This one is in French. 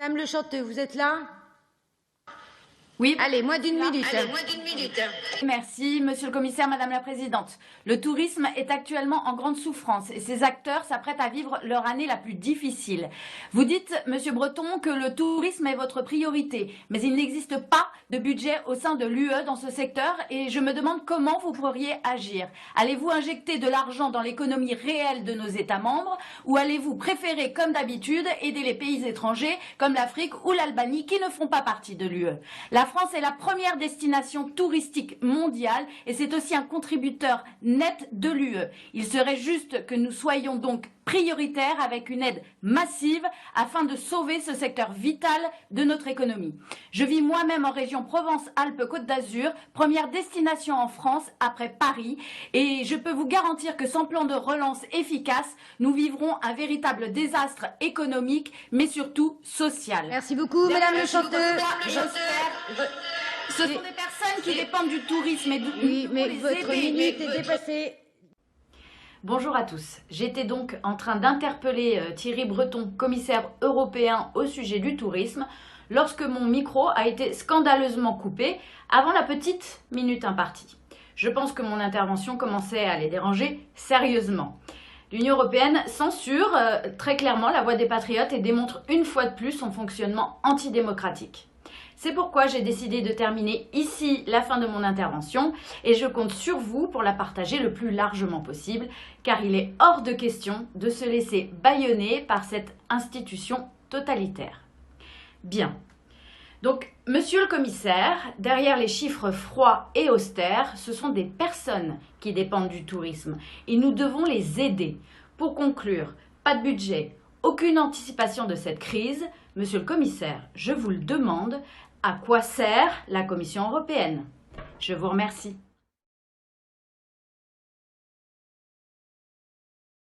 Madame Le Chanteux, vous êtes là? Oui. Allez, moins d'une minute. Merci, monsieur le commissaire, madame la présidente. Le tourisme est actuellement en grande souffrance et ses acteurs s'apprêtent à vivre leur année la plus difficile. Vous dites, monsieur Breton, que le tourisme est votre priorité, mais il n'existe pas de budget au sein de l'UE dans ce secteur et je me demande comment vous pourriez agir. Allez-vous injecter de l'argent dans l'économie réelle de nos États membres ou allez-vous préférer, comme d'habitude, aider les pays étrangers comme l'Afrique ou l'Albanie qui ne font pas partie de l'UE? La France est la première destination touristique mondiale et c'est aussi un contributeur net de l'UE. Il serait juste que nous soyons donc prioritaires avec une aide massive afin de sauver ce secteur vital de notre économie. Je vis moi-même en région Provence-Alpes-Côte d'Azur, première destination en France après Paris et je peux vous garantir que sans plan de relance efficace, nous vivrons un véritable désastre économique mais surtout social. Merci beaucoup, madame Le Chanteux. Ce sont des personnes qui dépendent du tourisme et du Oui, mais votre minute est dépassée. Bonjour à tous. J'étais donc en train d'interpeller Thierry Breton, commissaire européen au sujet du tourisme, lorsque mon micro a été scandaleusement coupé avant la petite minute impartie. Je pense que mon intervention commençait à les déranger sérieusement. L'Union européenne censure très clairement la voix des patriotes et démontre une fois de plus son fonctionnement antidémocratique. C'est pourquoi j'ai décidé de terminer ici la fin de mon intervention et je compte sur vous pour la partager le plus largement possible car il est hors de question de se laisser bâillonner par cette institution totalitaire. Bien. Donc, monsieur le commissaire, derrière les chiffres froids et austères, ce sont des personnes qui dépendent du tourisme et nous devons les aider. Pour conclure, pas de budget, aucune anticipation de cette crise. Monsieur le commissaire, je vous le demande, à quoi sert la Commission européenne? Je vous remercie.